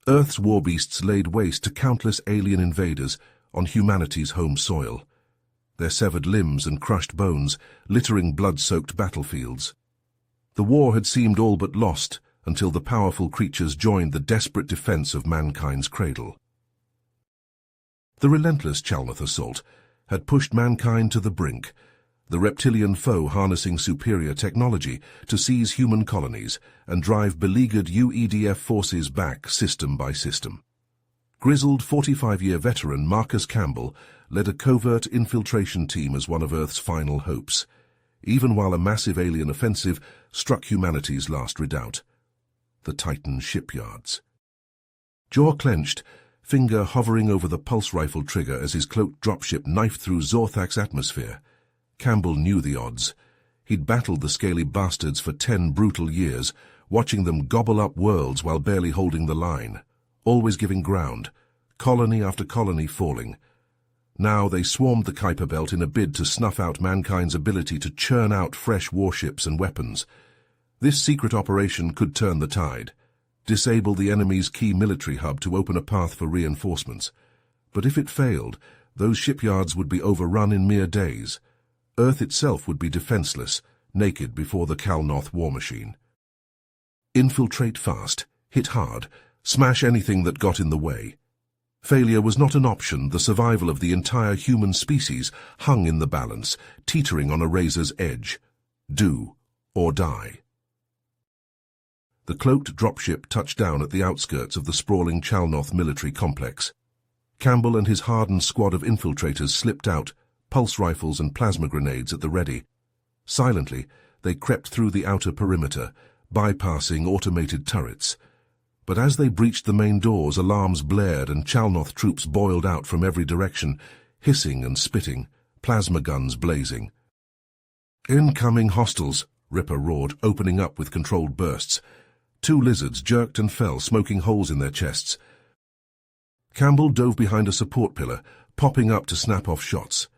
Earth's warbeasts laid waste to countless alien invaders on humanity's home soil, their severed limbs and crushed bones littering blood-soaked battlefields. The war had seemed all but lost until the powerful creatures joined the desperate defense of mankind's cradle. The relentless Chalnoth assault had pushed mankind to the brink, the reptilian foe harnessing superior technology to seize human colonies and drive beleaguered UEDF forces back system by system. Grizzled 45-year veteran Marcus Campbell led a covert infiltration team as one of Earth's final hopes, even while a massive alien offensive struck humanity's last redoubt, the Titan shipyards. Jaw clenched, finger hovering over the pulse rifle trigger as his cloaked dropship knifed through Zorthak's atmosphere. Campbell knew the odds. He'd battled the scaly bastards for 10 brutal years, watching them gobble up worlds while barely holding the line, always giving ground, colony after colony falling. Now they swarmed the Kuiper Belt in a bid to snuff out mankind's ability to churn out fresh warships and weapons. This secret operation could turn the tide, disable the enemy's key military hub to open a path for reinforcements. But if it failed, those shipyards would be overrun in mere days. Earth itself would be defenseless, naked before the Chalnoth war machine. Infiltrate fast, hit hard, smash anything that got in the way. Failure was not an option. The survival of the entire human species hung in the balance, teetering on a razor's edge. Do or die. The cloaked dropship touched down at the outskirts of the sprawling Chalnoth military complex. Campbell and his hardened squad of infiltrators slipped out, pulse rifles and plasma grenades at the ready. Silently, they crept through the outer perimeter, bypassing automated turrets. But as they breached the main doors, alarms blared and Chalnoth troops boiled out from every direction, hissing and spitting, plasma guns blazing. "Incoming hostiles," Ripper roared, opening up with controlled bursts. 2 lizards jerked and fell, smoking holes in their chests. Campbell dove behind a support pillar, popping up to snap off shots.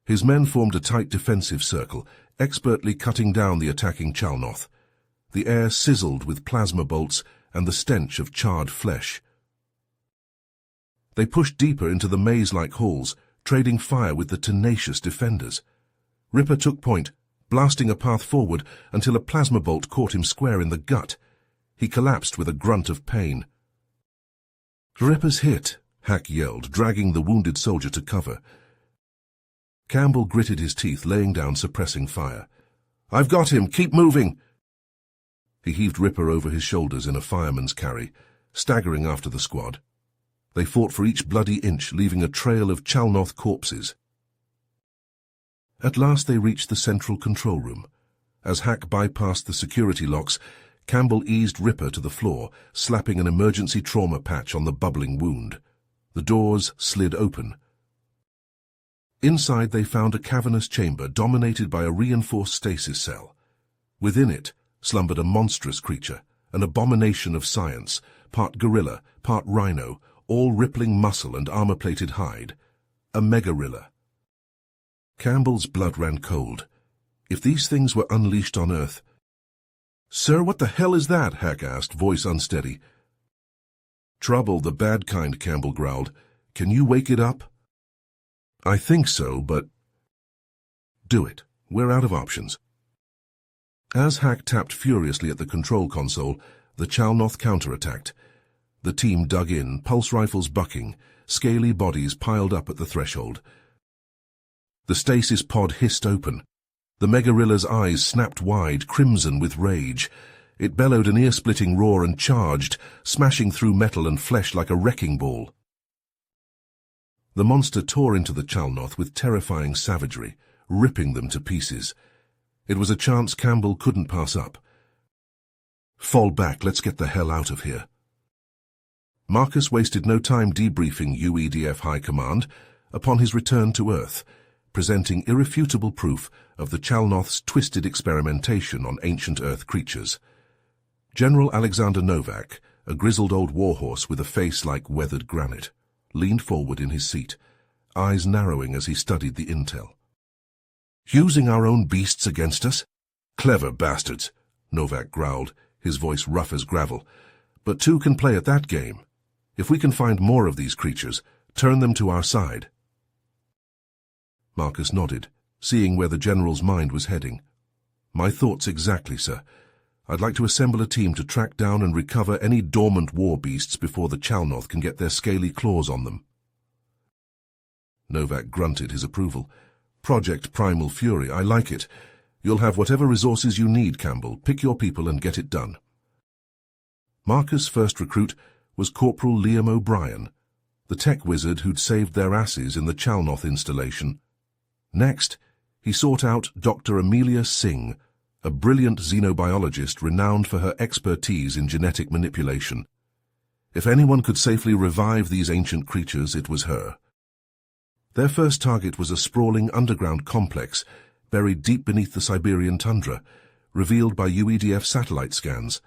His men formed a tight defensive circle, expertly cutting down the attacking Chalnoth. The air sizzled with plasma bolts and the stench of charred flesh. They pushed deeper into the maze-like halls, trading fire with the tenacious defenders. Ripper took point, blasting a path forward until a plasma bolt caught him square in the gut. He collapsed with a grunt of pain. "Ripper's hit," Hack yelled, dragging the wounded soldier to cover. Campbell gritted his teeth, laying down suppressing fire. "I've got him! Keep moving!" He heaved Ripper over his shoulders in a fireman's carry, staggering after the squad. They fought for each bloody inch, leaving a trail of Chalnoth corpses. At last they reached the central control room. As Hack bypassed the security locks, Campbell eased Ripper to the floor, slapping an emergency trauma patch on the bubbling wound. The doors slid open. Inside they found a cavernous chamber dominated by a reinforced stasis cell. Within it slumbered a monstrous creature, an abomination of science, part gorilla, part rhino, all rippling muscle and armor-plated hide. A megarilla. Campbell's blood ran cold. If these things were unleashed on Earth... "Sir, what the hell is that?" Hack asked, voice unsteady. "Trouble, the bad kind," Campbell growled. "Can you wake it up?" "I think so, but..." "Do it. We're out of options." As Hack tapped furiously at the control console, the Chalnoth counterattacked. The team dug in, pulse rifles bucking, scaly bodies piled up at the threshold. The stasis pod hissed open. The megarilla's eyes snapped wide, crimson with rage. It bellowed an ear-splitting roar and charged, smashing through metal and flesh like a wrecking ball. The monster tore into the Chalnoth with terrifying savagery, ripping them to pieces. It was a chance Campbell couldn't pass up. "Fall back, let's get the hell out of here." Marcus wasted no time debriefing UEDF High Command upon his return to Earth, presenting irrefutable proof of the Chalnoth's twisted experimentation on ancient Earth creatures. General Alexander Novak, a grizzled old warhorse with a face like weathered granite, leaned forward in his seat, eyes narrowing as he studied the intel. "Using our own beasts against us? Clever bastards," Novak growled, his voice rough as gravel. "But 2 can play at that game. If we can find more of these creatures, turn them to our side. Marcus nodded, seeing where the general's mind was heading. My thoughts exactly, sir. I'd like to assemble a team to track down and recover any dormant war beasts before the Chalnoth can get their scaly claws on them. Novak grunted his approval. Project Primal Fury, I like it. You'll have whatever resources you need, Campbell. Pick your people and get it done. Marcus' first recruit was Corporal Liam O'Brien, the tech wizard who'd saved their asses in the Chalnoth installation. Next, he sought out Dr. Amelia Singh, a brilliant xenobiologist renowned for her expertise in genetic manipulation. If anyone could safely revive these ancient creatures, it was her. Their first target was a sprawling underground complex buried deep beneath the Siberian tundra, revealed by UEDF satellite scans.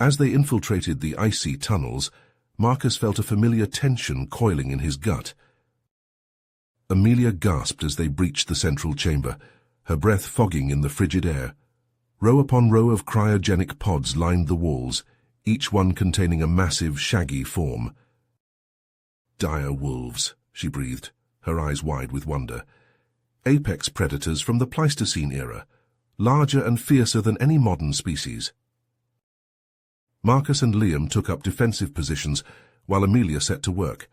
As they infiltrated the icy tunnels, Marcus felt a familiar tension coiling in his gut. Amelia gasped as they breached the central chamber, her breath fogging in the frigid air. Row upon row of cryogenic pods lined the walls, each one containing a massive, shaggy form. Dire wolves, she breathed, her eyes wide with wonder. Apex predators from the Pleistocene era, larger and fiercer than any modern species. Marcus and Liam took up defensive positions while Amelia set to work,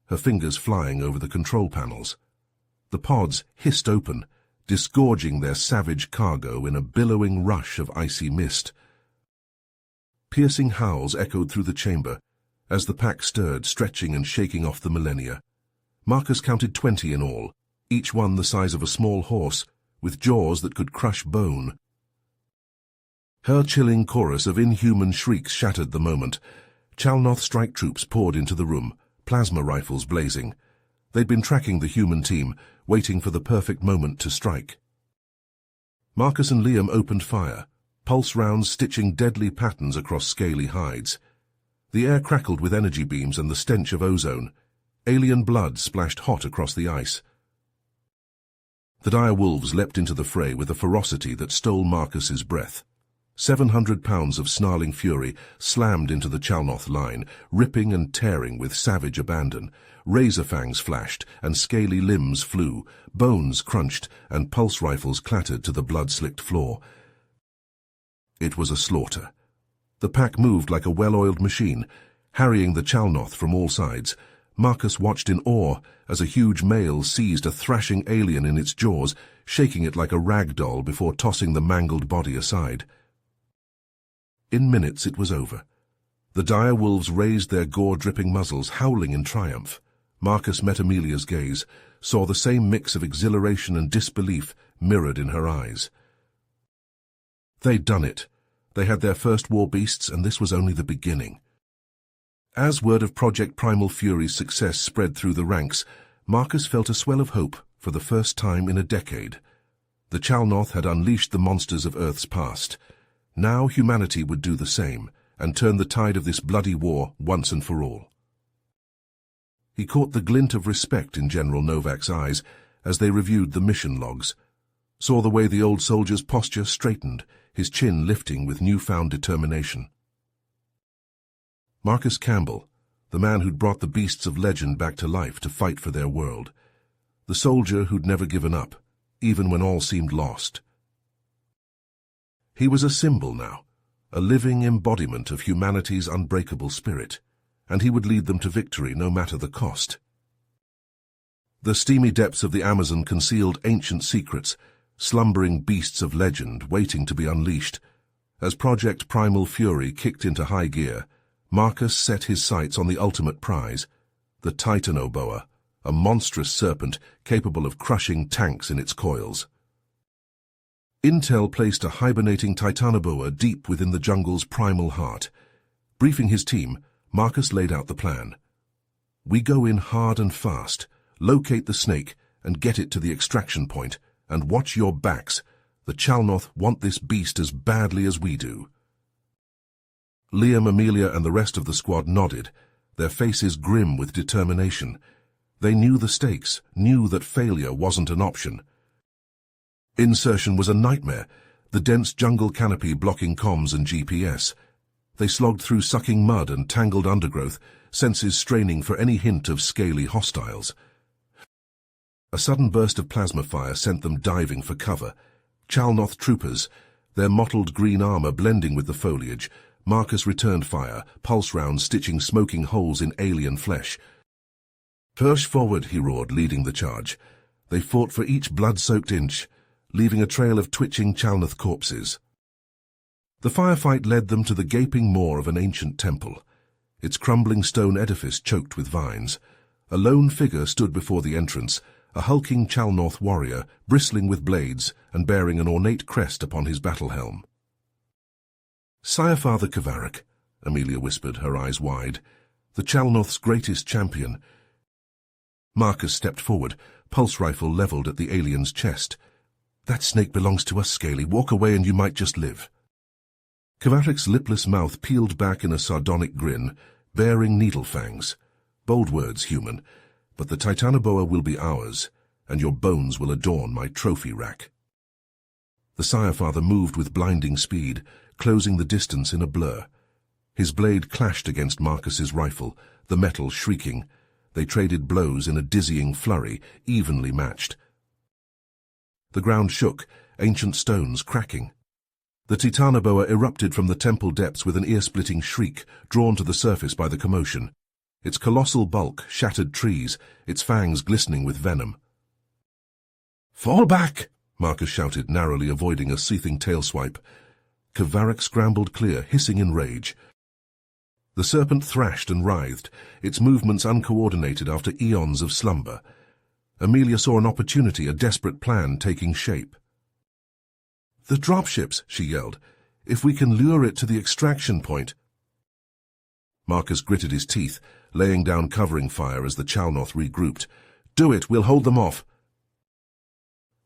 her fingers flying over the control panels. The pods hissed open, disgorging their savage cargo in a billowing rush of icy mist. Piercing howls echoed through the chamber as the pack stirred, stretching and shaking off the millennia. Marcus counted 20 in all, each one the size of a small horse, with jaws that could crush bone. Her chilling chorus of inhuman shrieks shattered the moment. Chalnoth strike troops poured into the room, plasma rifles blazing. They'd been tracking the human team, waiting for the perfect moment to strike. Marcus and Liam opened fire, pulse rounds stitching deadly patterns across scaly hides. The air crackled with energy beams and the stench of ozone. Alien blood splashed hot across the ice. The dire wolves leapt into the fray with a ferocity that stole Marcus's breath. 700 pounds of snarling fury slammed into the Chalnoth line, ripping and tearing with savage abandon. Razor fangs flashed, and scaly limbs flew, bones crunched, and pulse rifles clattered to the blood-slicked floor. It was a slaughter. The pack moved like a well-oiled machine, harrying the Chalnoth from all sides. Marcus watched in awe as a huge male seized a thrashing alien in its jaws, shaking it like a rag doll before tossing the mangled body aside. In minutes it was over. The dire wolves raised their gore-dripping muzzles, howling in triumph. Marcus met Amelia's gaze, saw the same mix of exhilaration and disbelief mirrored in her eyes. They'd done it. They had their first war beasts, and this was only the beginning. As word of Project Primal Fury's success spread through the ranks, Marcus felt a swell of hope for the first time in a decade. The Chalnoth had unleashed the monsters of Earth's past. Now humanity would do the same, and turn the tide of this bloody war once and for all. He caught the glint of respect in General Novak's eyes as they reviewed the mission logs, saw the way the old soldier's posture straightened, his chin lifting with newfound determination. Marcus Campbell, the man who'd brought the beasts of legend back to life to fight for their world. The soldier who'd never given up, even when all seemed lost. He was a symbol now, a living embodiment of humanity's unbreakable spirit, and he would lead them to victory no matter the cost. The steamy depths of the Amazon concealed ancient secrets, slumbering beasts of legend waiting to be unleashed. As Project Primal Fury kicked into high gear, Marcus set his sights on the ultimate prize, the Titanoboa, a monstrous serpent capable of crushing tanks in its coils. Intel placed a hibernating Titanoboa deep within the jungle's primal heart. Briefing his team, Marcus laid out the plan. We go in hard and fast, locate the snake, and get it to the extraction point, and watch your backs. The Chalnoth want this beast as badly as we do. Liam, Amelia, and the rest of the squad nodded, their faces grim with determination. They knew the stakes, knew that failure wasn't an option. Insertion was a nightmare, the dense jungle canopy blocking comms and GPS. They slogged through sucking mud and tangled undergrowth, senses straining for any hint of scaly hostiles. A sudden burst of plasma fire sent them diving for cover. Chalnoth troopers, their mottled green armor blending with the foliage. Marcus returned fire, pulse rounds stitching smoking holes in alien flesh. "Push forward," he roared, leading the charge. They fought for each blood-soaked inch, leaving a trail of twitching Chalnoth corpses. The firefight led them to the gaping maw of an ancient temple, its crumbling stone edifice choked with vines. A lone figure stood before the entrance, a hulking Chalnoth warrior, bristling with blades and bearing an ornate crest upon his battle helm. "Sire-Father Kavarak," Amelia whispered, her eyes wide, "the Chalnoth's greatest champion." Marcus stepped forward, pulse rifle leveled at the alien's chest. "That snake belongs to us, Scaly. Walk away and you might just live." Kavarak's lipless mouth peeled back in a sardonic grin, bearing needle fangs. "Bold words, human, but the Titanoboa will be ours, and your bones will adorn my trophy rack." The Sire-Father moved with blinding speed, closing the distance in a blur. His blade clashed against Marcus's rifle, the metal shrieking. They traded blows in a dizzying flurry, evenly matched. The ground shook, ancient stones cracking. The Titanoboa erupted from the temple depths with an ear-splitting shriek, drawn to the surface by the commotion. Its colossal bulk shattered trees, its fangs glistening with venom. "Fall back!" Marcus shouted, narrowly avoiding a seething tail swipe. Kavarak scrambled clear, hissing in rage. The serpent thrashed and writhed, its movements uncoordinated after eons of slumber. Amelia saw an opportunity, a desperate plan taking shape. "The dropships," she yelled. "If we can lure it to the extraction point." Marcus gritted his teeth, laying down covering fire as the Chalnoth regrouped. "Do it, we'll hold them off."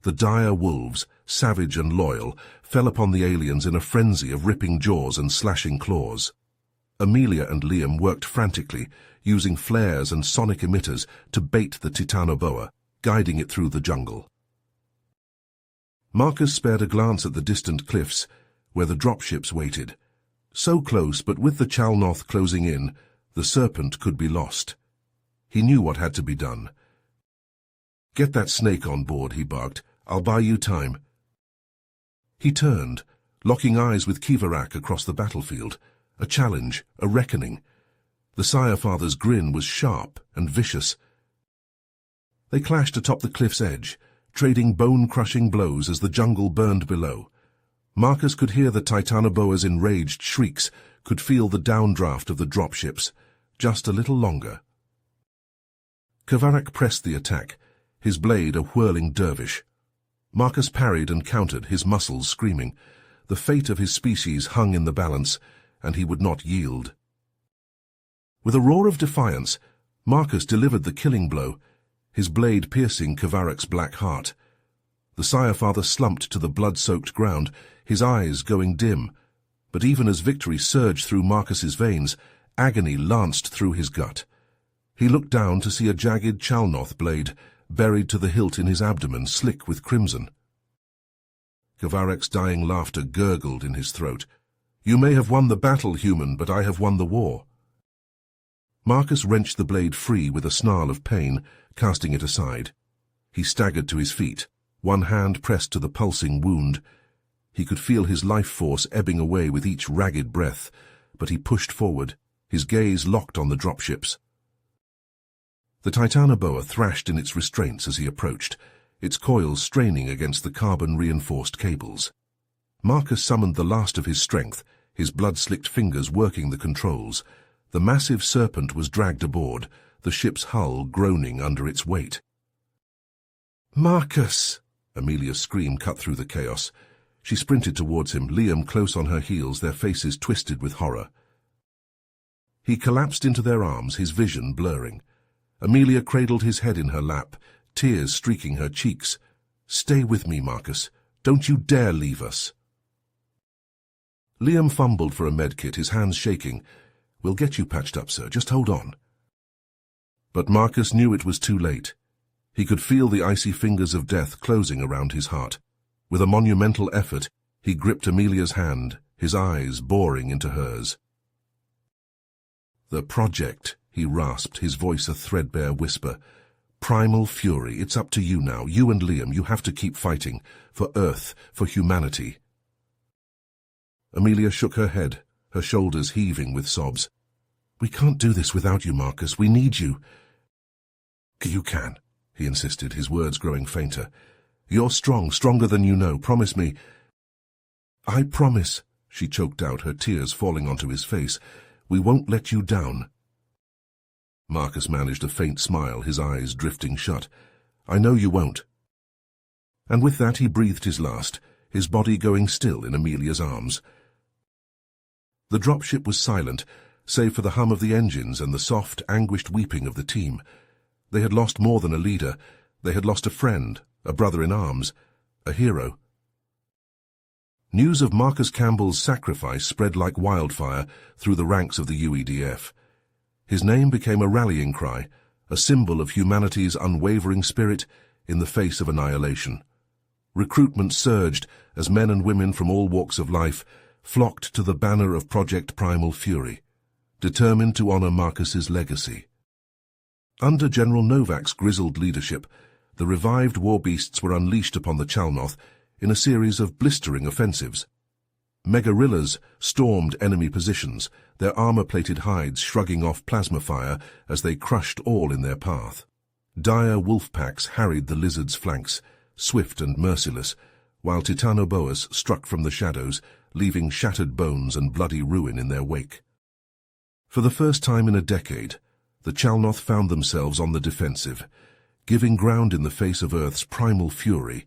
The dire wolves, savage and loyal, fell upon the aliens in a frenzy of ripping jaws and slashing claws. Amelia and Liam worked frantically, using flares and sonic emitters to bait the Titanoboa, guiding it through the jungle. Marcus spared a glance at the distant cliffs, where the dropships waited. So close, but with the Chalnoth closing in, the serpent could be lost. He knew what had to be done. "Get that snake on board," he barked. "I'll buy you time." He turned, locking eyes with Kavarak across the battlefield. A challenge, a reckoning. The Sire-Father's grin was sharp and vicious. They clashed atop the cliff's edge, trading bone-crushing blows as the jungle burned below. Marcus could hear the Titanoboa's enraged shrieks, could feel the downdraft of the dropships. Just a little longer. Kavarak pressed the attack, his blade a whirling dervish. Marcus parried and countered, his muscles screaming. The fate of his species hung in the balance, and he would not yield. With a roar of defiance, Marcus delivered the killing blow, his blade piercing Kavarak's black heart. The Sire-Father slumped to the blood-soaked ground, his eyes going dim, but even as victory surged through Marcus's veins, agony lanced through his gut. He looked down to see a jagged Chalnoth blade, buried to the hilt in his abdomen, slick with crimson. Kavarak's dying laughter gurgled in his throat. "You may have won the battle, human, but I have won the war." Marcus wrenched the blade free with a snarl of pain, casting it aside. He staggered to his feet, one hand pressed to the pulsing wound. He could feel his life force ebbing away with each ragged breath, but he pushed forward, his gaze locked on the dropships. The Titanoboa thrashed in its restraints as he approached, its coils straining against the carbon-reinforced cables. Marcus summoned the last of his strength, his blood-slicked fingers working the controls. The massive serpent was dragged aboard, the ship's hull groaning under its weight. "Marcus!" Amelia's scream cut through the chaos. She sprinted towards him, Liam close on her heels, their faces twisted with horror. He collapsed into their arms, his vision blurring. Amelia cradled his head in her lap, tears streaking her cheeks. "Stay with me, Marcus. Don't you dare leave us." Liam fumbled for a medkit, his hands shaking. "We'll get you patched up, sir. Just hold on." But Marcus knew it was too late. He could feel the icy fingers of death closing around his heart. With a monumental effort, he gripped Amelia's hand, his eyes boring into hers. "The project," he rasped, his voice a threadbare whisper. "Primal fury, it's up to you now. You and Liam, you have to keep fighting. For Earth, for humanity." Amelia shook her head, her shoulders heaving with sobs. "We can't do this without you, Marcus. We need you." "You can," he insisted, his words growing fainter. "You're strong, stronger than you know. Promise me." "I promise," she choked out, her tears falling onto his face. "We won't let you down." Marcus managed a faint smile, his eyes drifting shut. "I know you won't." And with that he breathed his last, his body going still in Amelia's arms. The dropship was silent, save for the hum of the engines and the soft, anguished weeping of the team. They had lost more than a leader. They had lost a friend, a brother-in-arms, a hero. News of Marcus Campbell's sacrifice spread like wildfire through the ranks of the UEDF. His name became a rallying cry, a symbol of humanity's unwavering spirit in the face of annihilation. Recruitment surged as men and women from all walks of life flocked to the banner of Project Primal Fury, determined to honor Marcus's legacy. Under General Novak's grizzled leadership, the revived Warbeasts were unleashed upon the Chalnoth in a series of blistering offensives. Megarillas stormed enemy positions, their armor-plated hides shrugging off plasma fire as they crushed all in their path. Dire wolf packs harried the lizards' flanks, swift and merciless, while Titanoboas struck from the shadows, leaving shattered bones and bloody ruin in their wake. For the first time in a decade, the Chalnoth found themselves on the defensive, giving ground in the face of Earth's primal fury.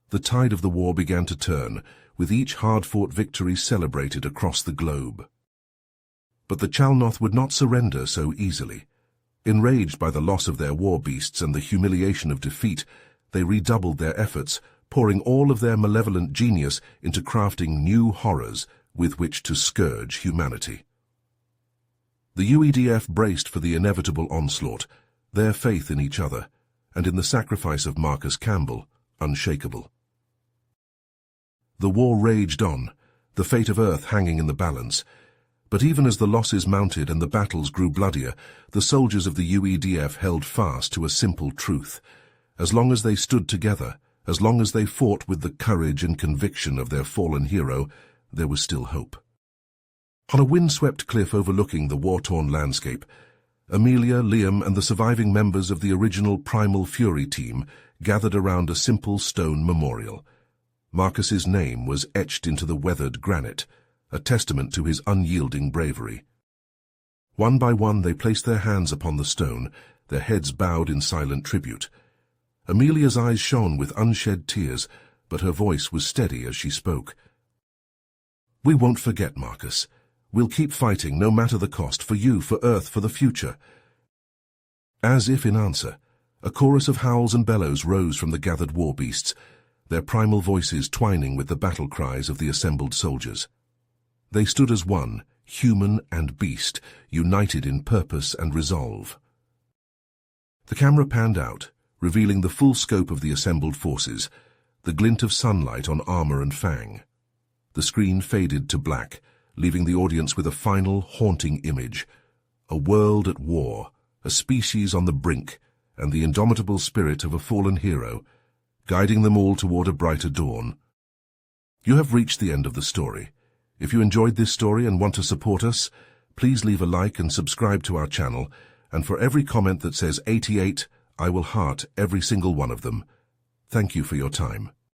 The tide of the war began to turn, with each hard-fought victory celebrated across the globe. But the Chalnoth would not surrender so easily. Enraged by the loss of their war beasts and the humiliation of defeat, they redoubled their efforts, pouring all of their malevolent genius into crafting new horrors with which to scourge humanity. The UEDF braced for the inevitable onslaught, their faith in each other, and in the sacrifice of Marcus Campbell, unshakable. The war raged on, the fate of Earth hanging in the balance. But even as the losses mounted and the battles grew bloodier, the soldiers of the UEDF held fast to a simple truth. As long as they stood together, as long as they fought with the courage and conviction of their fallen hero, there was still hope. On a windswept cliff overlooking the war-torn landscape, Amelia, Liam, and the surviving members of the original Primal Fury team gathered around a simple stone memorial. Marcus's name was etched into the weathered granite, a testament to his unyielding bravery. One by one they placed their hands upon the stone, their heads bowed in silent tribute. Amelia's eyes shone with unshed tears, but her voice was steady as she spoke. "We won't forget, Marcus. We'll keep fighting, no matter the cost, for you, for Earth, for the future." As if in answer, a chorus of howls and bellows rose from the gathered war beasts, their primal voices twining with the battle cries of the assembled soldiers. They stood as one, human and beast, united in purpose and resolve. The camera panned out, revealing the full scope of the assembled forces, the glint of sunlight on armor and fang. The screen faded to black, leaving the audience with a final, haunting image. A world at war, a species on the brink, and the indomitable spirit of a fallen hero, guiding them all toward a brighter dawn. You have reached the end of the story. If you enjoyed this story and want to support us, please leave a like and subscribe to our channel, and for every comment that says 88, I will heart every single one of them. Thank you for your time.